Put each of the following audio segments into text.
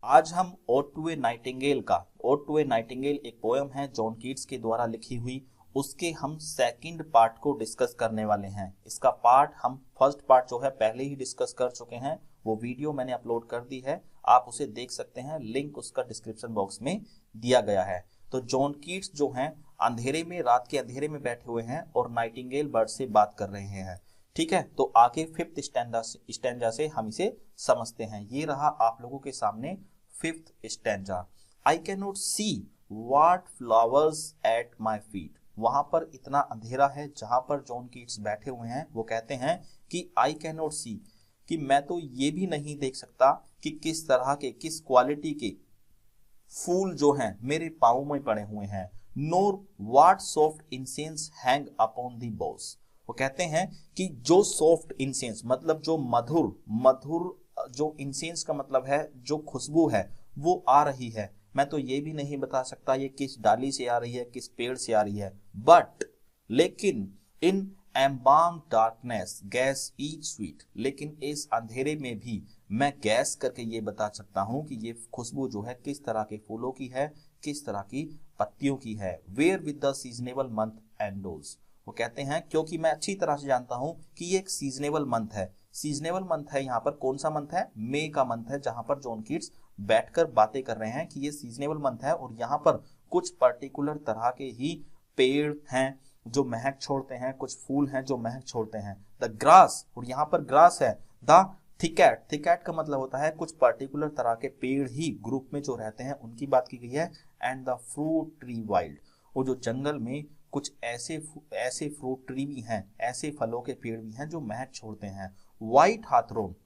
आज हम odd to A Nightingale एक पोयम है जॉन कीट्स के द्वारा लिखी हुई, उसके हम सेकंड पार्ट को डिस्कस करने वाले हैं। इसका पार्ट हम फर्स्ट पार्ट जो है पहले ही डिस्कस कर चुके हैं, वो वीडियो मैंने अपलोड कर दी है, आप उसे देख सकते हैं, लिंक उसका डिस्क्रिप्शन बॉक्स में दिया गया है। तो जॉन कीट्स जो हैं अंधेरे में, रात के अंधेरे में बैठे हुए हैं और नाइटिंगेल बर्ड से बात कर रहे हैं। ठीक है, तो आगे फिफ्थ स्टैंजा से हम इसे समझते हैं। ये रहा आप लोगों के सामने fifth stanza. I can not see what flowers at my feet. वहां पर इतना अंधेरा है जहां पर जॉन कीट्स बैठे हुए हैं। वो कहते हैं कि आई कैन नॉट सी, कि मैं तो ये भी नहीं देख सकता कि किस तरह के, किस क्वालिटी के फूल जो हैं मेरे पाँव में पड़े हुए हैं। Nor what soft incense hang upon the boughs. वो कहते हैं कि जो सॉफ्ट इंसेंस मतलब जो मधुर मधुर, जो इंसेंस का मतलब है जो खुशबू है वो आ रही है, मैं तो ये भी नहीं बता सकता ये किस डाली से आ रही है, किस पेड़ से आ रही है। बट लेकिन इन एम्बाम डार्कनेस गैस ईच स्वीट, लेकिन इस अंधेरे में भी मैं गैस करके ये बता सकता हूँ कि ये खुशबू जो है किस तरह के फूलों की है, किस तरह की पत्तियों की है। Wherewith the seasonable month endows. वो कहते हैं क्योंकि मैं अच्छी तरह से जानता हूं कि ये एक सीजनेबल मंथ है। सीजनेबल मंथ है, यहाँ पर कौन सा मंथ है? मई का मंथ है, जहां पर जॉन कीट्स बैठकर बातें कर रहे हैं कि ये सीजनेबल मंथ है और यहाँ पर कुछ पर्टिकुलर तरह के ही पेड़ हैं जो महक छोड़ते हैं, कुछ फूल हैं जो महक छोड़ते हैं। द ग्रास, और यहाँ पर ग्रास है। द थिकैट, थिकैट का मतलब होता है कुछ पर्टिकुलर तरह के पेड़ ही ग्रुप में जो रहते हैं उनकी बात की गई है। And the fruit tree wild, वो जो जंगल में कुछ ऐसे फ्रूट ट्री भी हैं, ऐसे फलों के पेड़ भी हैं जो महक छोड़ते हैं। व्हाइट हाथरोन,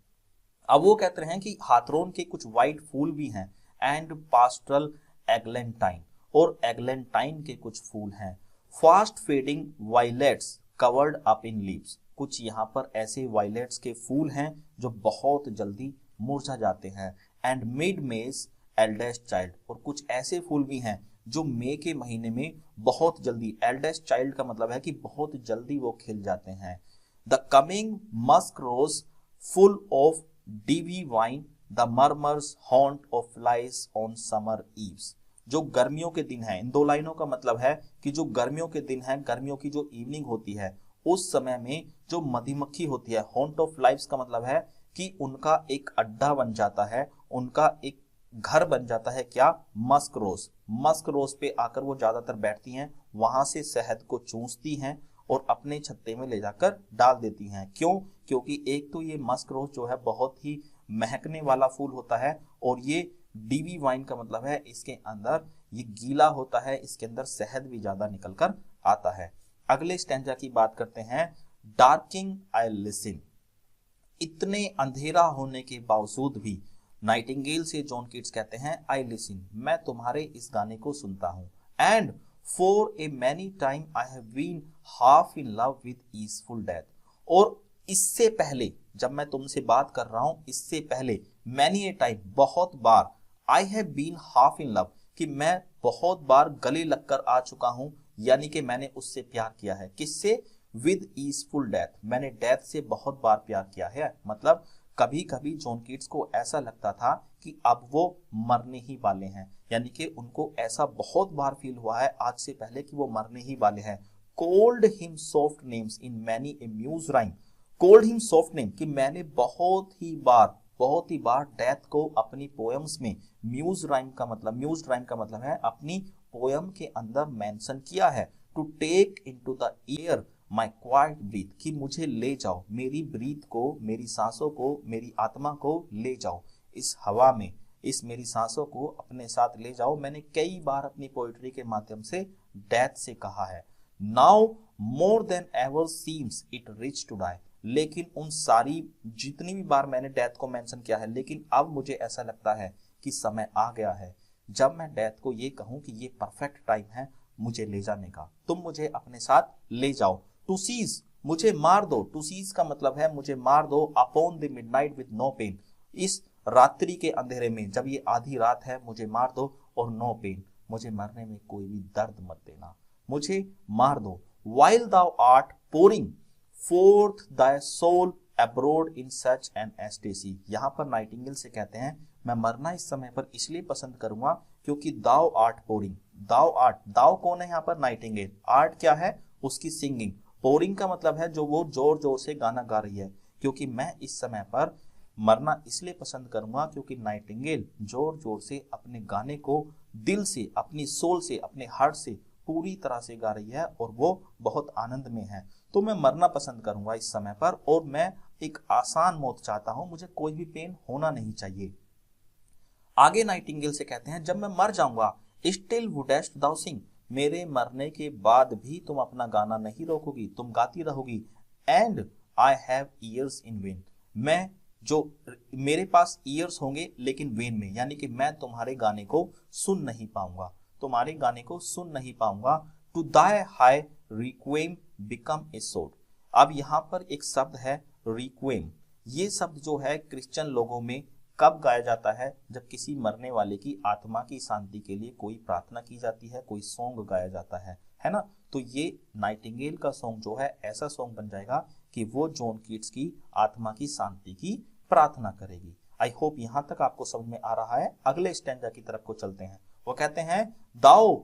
अब वो कहते हैं कि हाथरोन के कुछ व्हाइट फूल भी हैं। एंड पास्टरल एग्लेंटाइन, और एग्लेंटाइन के कुछ फूल हैं। Fast fading violets covered up in leaves, कुछ यहाँ पर ऐसे वायलेट्स के फूल हैं जो बहुत जल्दी मुरझा जाते हैं। एंड मिड मेज एल्डेस्ट चाइल्ड, और कुछ ऐसे फूल भी हैं जो मई के महीने में बहुत जल्दी, एल्डेस्ट चाइल्ड का मतलब है कि बहुत जल्दी वो खिल जाते हैं। The coming musk rose full of dewy wine, the murmurous haunt of flies on summer eves, जो गर्मियों के दिन है। इन दो लाइनों का मतलब है कि जो गर्मियों के दिन है, गर्मियों की जो इवनिंग होती है उस समय में जो मधुमक्खी होती है, हॉन्ट ऑफ फ्लाइज का मतलब है कि उनका एक अड्डा बन जाता है, उनका एक घर बन जाता है। क्या? मस्क रोज, मस्क रोज पे आकर वो ज्यादातर बैठती हैं, वहां से शहद को चूसती हैं और अपने छत्ते में ले जाकर डाल देती हैं। क्यों? क्योंकि एक तो ये मस्क रोज जो है बहुत ही महकने वाला फूल होता है, और ये डीवी वाइन का मतलब है इसके अंदर ये गीला होता है, इसके अंदर शहद भी ज्यादा निकल कर आता है। अगले स्टैंजा की बात करते हैं। डार्किंग आई लिसन, इतने अंधेरा होने के बावजूद भी नाइटिंगेल से जॉन कीट्स कहते हैं आई लिसन, मैं तुम्हारे इस गाने को सुनता हूं। And for a many time I have been half in love with easeful death, और इससे पहले जब मैं तुमसे बात कर रहा हूं, इससे पहले मैनी ए टाइम, बहुत बार, I have been half in love, कि मैं बहुत बार गले लगकर आ चुका हूं, यानी कि मैंने उससे प्यार किया है। किससे? विद ईजफुल डेथ, मैंने डेथ से बहुत बार प्यार किया है। मतलब कभी कभी जॉन कीट्स को ऐसा लगता था कि अब वो मरने ही वाले हैं, यानी कि उनको ऐसा बहुत बार फील हुआ है आज से पहले कि वो मरने ही वाले हैं। Called him soft names in many a muse rhyme, called him soft name, कि मैंने बहुत ही बार डेथ को अपनी पोएम्स में, म्यूज राइम का मतलब है अपनी पोएम के अंदर मेंशन किया है। To take into the air my quiet breath, कि मुझे ले जाओ, मेरी ब्रीथ को, मेरी सांसों को, मेरी आत्मा को ले जाओ इस हवा में, इस मेरी सांसों को अपने साथ ले जाओ। मैंने कई बार अपनी पोइट्री के माध्यम से डेथ से कहा है। Now more than ever seems it rich to die, लेकिन उन सारी जितनी भी बार मैंने डेथ को मेंशन किया है, लेकिन अब मुझे ऐसा लगता है कि समय आ गया है जब मैं डेथ को ये कहूं कि ये परफेक्ट टाइम है मुझे ले जाने का, तुम मुझे अपने साथ ले जाओ। टू सीज, मुझे मार दो, टू सीज का मतलब है मुझे मार दो। Upon the midnight with no pain, इस रात्रि के अंधेरे में, जब ये आधी रात है, मुझे मार दो। और नो पेन, मुझे मरने में कोई भी दर्द मत देना, मुझे मार दो। while thou art pouring forth thy soul abroad in such an ecstasy, यहाँ पर नाइटिंगेल से कहते हैं मैं मरना इस समय पर इसलिए पसंद करूंगा क्योंकि thou art pouring, thou art, thou कौन है यहाँ पर? नाइटिंगेल। आर्ट क्या है? उसकी सिंगिंग। पोरिंग का मतलब है जो वो जोर जोर से गाना गा रही है। क्योंकि मैं इस समय पर मरना इसलिए पसंद करूंगा क्योंकि नाइटिंगेल जोर जोर से अपने गाने को दिल से, अपनी सोल से, अपने हार्ट से पूरी तरह से गा रही है और वो बहुत आनंद में है। तो मैं मरना पसंद करूंगा इस समय पर, और मैं एक आसान मौत चाहता हूं, मुझे कोई भी पेन होना नहीं चाहिए। आगे नाइटिंगेल से कहते हैं, जब मैं मर जाऊंगा, स्टिल वुडेस्ट दाउ सिंग, मेरे मरने के बाद भी तुम अपना गाना नहीं रोकोगी, तुम गाती रहोगी। And I have years in when, मैं जो मेरे पास ईयर्स होंगे लेकिन वेन में, यानी कि मैं तुम्हारे गाने को सुन नहीं पाऊंगा, तुम्हारे गाने को सुन नहीं पाऊंगा। To thy high requiem become a sod. अब यहाँ पर एक शब्द है रिक्वेम। ये शब्द जो है क्रिश्चियन लोगों में कब गाया जाता है? जब किसी मरने वाले की आत्मा की शांति के लिए कोई प्रार्थना की जाती है, कोई सॉन्ग गाया जाता है ना। तो ये नाइटिंगेल का सॉन्ग जो है ऐसा सॉन्ग बन जाएगा कि वो जॉन कीट्स की आत्मा की शांति की प्रार्थना करेगी। आई होप यहाँ तक आपको समझ में आ रहा है। अगले स्टैंजा की तरफ को चलते हैं। वो कहते हैं, thou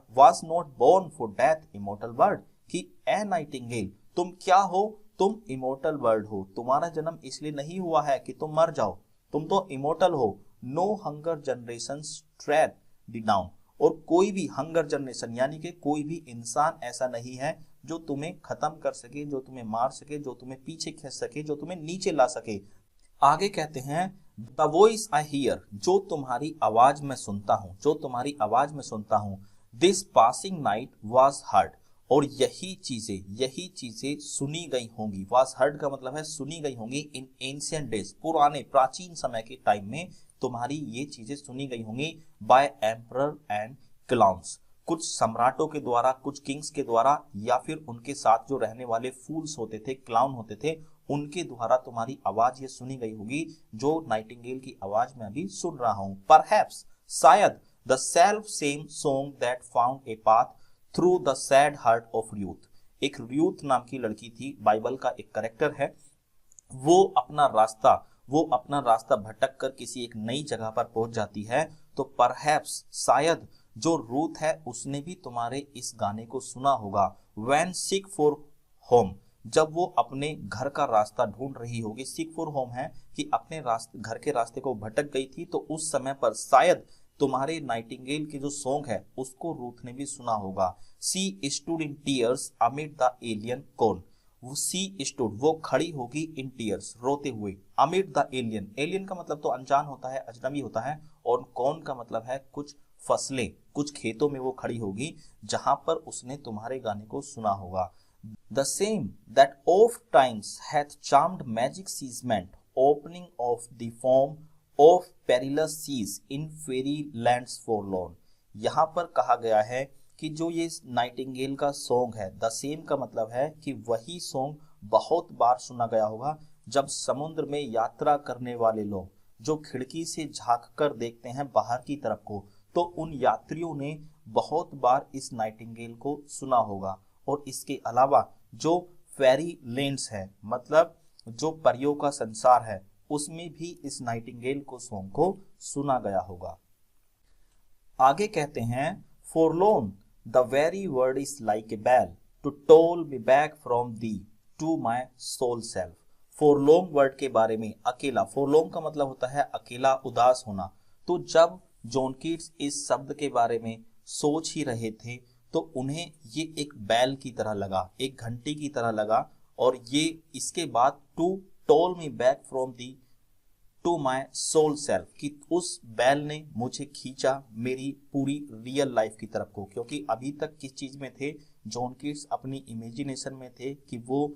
was not born for death immortal bird, कि ए नाइटिंगेल, तुम क्या हो? तुम इमोर्टल बर्ड हो, तुम्हारा जन्म इसलिए नहीं हुआ है कि तुम मर जाओ, तुम तो इमोर्टल हो। No hunger generation tread the down, और कोई भी हंगर जनरेशन यानी कि कोई भी इंसान ऐसा नहीं है जो तुम्हें खत्म कर सके, जो तुम्हें मार सके, जो तुम्हें पीछे खींच सके, जो तुम्हें नीचे ला सके। आगे कहते हैं, द वॉइस आई हियर, जो तुम्हारी आवाज में सुनता हूं, जो तुम्हारी आवाज में सुनता हूं। This passing night was heard, और यही चीजें सुनी गई होंगी। वाज हर्ड का मतलब है सुनी गई होंगी। इन एंशिएंट डेज, पुराने प्राचीन समय के टाइम में तुम्हारी ये चीजें सुनी गई होंगी। बाय एम्परर एंड क्लाउन्स, कुछ सम्राटों के द्वारा, कुछ किंग्स के द्वारा, या फिर उनके साथ जो रहने वाले फूल्स होते थे, क्लाउन होते थे, उनके द्वारा तुम्हारी आवाज ये सुनी गई होगी जो नाइटिंगेल की आवाज में अभी सुन रहा हूं। परहैप्स, शायद, the self same song that found a path through the sad heart of youth. एक यूथ नाम की लड़की थी, बाइबल का एक कैरेक्टर है। वो अपना रास्ता भटक कर किसी एक नई जगह पर पहुंच जाती है। तो परहैप्स, शायद, जो रूथ है उसने भी तुम्हारे इस गाने को सुना होगा। व्हेन सीक फॉर होम, जब वो अपने घर का रास्ता ढूंढ रही होगी। सीक फॉर होम है कि अपने घर के रास्ते को भटक गई थी, तो उस समय पर शायद तुम्हारे नाइटिंगेल की जो सॉन्ग है उसको रूथ ने भी सुना होगा। सी stood in tears amid the alien corn, वो सी स्टूड, वो खड़ी होगी इन टीयर्स, रोते हुए। अमिड द एलियन, एलियन का मतलब तो अनजान होता है, अजनबी होता है, और कॉर्न का मतलब है कुछ फसलें, कुछ खेतों में वो खड़ी होगी जहां पर उसने तुम्हारे गाने को सुना होगा। The same that oft times hath charmed magic seasment, opening of the form of perilous seas in fairy lands forlorn। यहाँ पर कहा गया है कि जो ये नाइटिंगेल का सॉन्ग है, द सेम का मतलब है कि वही सॉन्ग बहुत बार सुना गया होगा जब समुद्र में यात्रा करने वाले लोग जो खिड़की से झांक कर देखते हैं बाहर की तरफ को, तो उन यात्रियों ने बहुत बार इस नाइटिंगेल को सुना होगा। और इसके अलावा जो फेरी लैंड्स है, मतलब जो परियों का संसार है, उसमें भी इस नाइटिंगेल को सॉन्ग को सुना गया होगा। आगे कहते हैं, forlorn the very word is like a bell to toll me back from thee to my sole self. Forlorn word के बारे में, अकेला, फॉरलोन का मतलब होता है अकेला, उदास होना। तो जब जॉन कीट्स इस शब्द के बारे में सोच ही रहे थे तो उन्हें ये एक बैल की तरह लगा, एक घंटी की तरह लगा। और ये इसके बाद to toll me back from thee to my sole self, कि उस बैल ने मुझे खींचा मेरी पूरी रियल लाइफ की तरफ को। क्योंकि अभी तक किस चीज में थे जॉन कीट्स? अपनी इमेजिनेशन में थे कि वो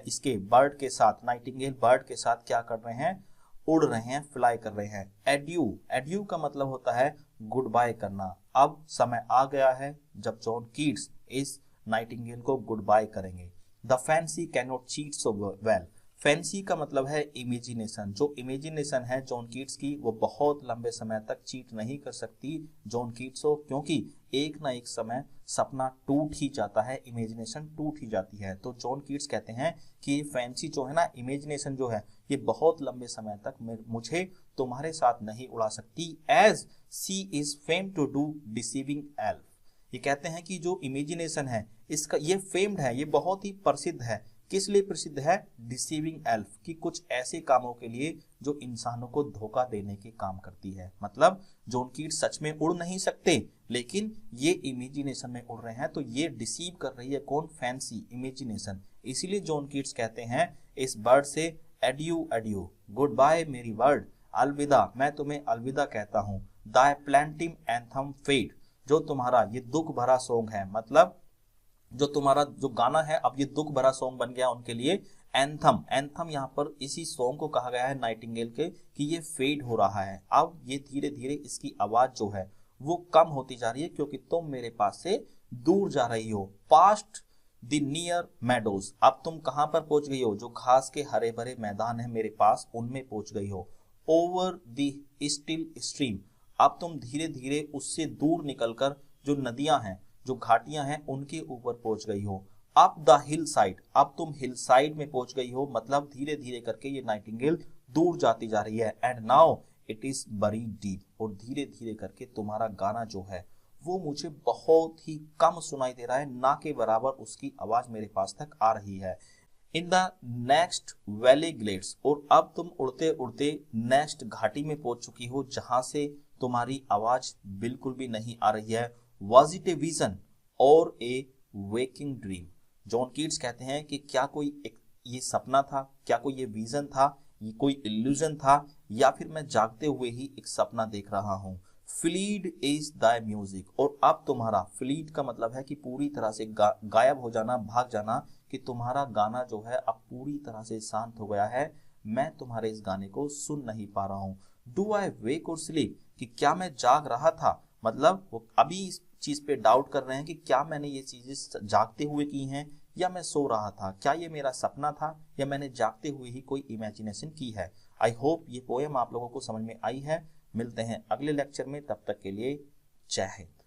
इसके बर्ड के साथ, नाइटिंगेल बर्ड के साथ क्या कर रहे हैं, उड़ रहे हैं, फ्लाई कर रहे हैं। एड्यू, एड्यू का मतलब होता है गुड बाय करना। अब समय आ गया है जब जॉन कीट्स इस नाइटिंगेल को गुड बाय करेंगे। The fancy can not cheat so well, fancy का मतलब है इमेजिनेशन। जो इमेजिनेशन है जॉन कीट्स की वो बहुत लंबे समय तक चीट नहीं कर सकती जॉन कीट्स को, क्योंकि एक ना एक समय सपना टूट ही जाता है, इमेजिनेशन टूट ही जाती है। तो जॉन कीट्स कहते हैं कि फैंसी जो है ना, इमेजिनेशन जो है, ये बहुत लंबे समय तक मुझे तुम्हारे साथ नहीं उड़ा सकती, as she is fame to do deceiving elf. ये कहते हैं कि जो इमेजिनेशन है इसका, ये फेम्ड है, ये बहुत ही प्रसिद्ध है। किस लिए प्रसिद्ध है? डिसीविंग एल्फ, की कुछ ऐसे कामों के लिए जो इंसानों को धोखा देने के काम करती है। मतलब जॉन कीट्स सच में उड़ नहीं सकते, लेकिन ये इमेजिनेशन में उड़ रहे हैं, तो ये डिसीव कर रही है कौन? Fancy, imagination. इसीलिए जॉन कीट्स कहते हैं इस बर्ड से एडियो एडियो, गुड बाय मेरी बर्ड, अलविदा, मैं तुम्हें अलविदा कहता हूँ। दाय प्लेंटिम एंथम फेड, जो तुम्हारा ये दुख भरा सॉन्ग है, मतलब जो तुम्हारा जो गाना है अब ये दुख भरा सॉन्ग बन गया उनके लिए। एंथम, एंथम यहाँ पर इसी सॉन्ग को कहा गया है नाइटिंगेल के कि ये फेड हो रहा है। अब ये धीरे धीरे इसकी आवाज जो है वो कम होती जा रही है, क्योंकि तुम मेरे पास से दूर जा रही हो। पास्ट द नियर मेडोज, अब तुम कहां पर पहुंच गई हो? जो घास के हरे भरे मैदान है मेरे पास, उनमें पहुंच गई हो। ओवर द स्टिल स्ट्रीम, अब तुम धीरे धीरे उससे दूर निकलकर जो नदियां हैं, जो घाटियां हैं, उनके ऊपर पहुंच गई हो। अप द हिल साइड, अब तुम हिल साइड में पहुंच गई हो, मतलब धीरे धीरे करके ये नाइटिंगेल दूर जाती जा रही है। एंड नाउ इट इज बरी डीप, और धीरे धीरे करके तुम्हारा गाना जो है वो मुझे बहुत ही कम सुनाई दे रहा है, ना के बराबर उसकी आवाज मेरे पास तक आ रही है। In the next valley glades, और अब तुम उड़ते उड़ते नेक्स्ट घाटी में पहुंच चुकी हो, जहां से तुम्हारी आवाज बिल्कुल भी नहीं आ रही है। Was it a vision or a waking dream? John Keats कहते हैं कि क्या कोई ये सपना था, क्या कोई ये विजन था, ये कोई इल्यूजन था, या फिर मैं जागते हुए ही एक सपना देख रहा हूँ। फ्लीड इज द म्यूजिक, और अब तुम्हारा, फ्लीड का मतलब है कि पूरी तरह से गायब हो जाना, भाग जाना, कि तुम्हारा गाना जो है अब पूरी तरह से शांत हो गया है, मैं तुम्हारे इस गाने को सुन नहीं पा रहा हूँ। डू आई वेक और स्लीप, कि क्या मैं जाग रहा था, मतलब वो अभी इस चीज पे डाउट कर रहे हैं कि क्या मैंने ये चीजें जागते हुए की हैं या मैं सो रहा था, क्या ये मेरा सपना था या मैंने जागते हुए ही कोई इमेजिनेशन की है। आई होप ये पोएम आप लोगों को समझ में आई है। मिलते हैं अगले लेक्चर में, तब तक के लिए जय हिंद।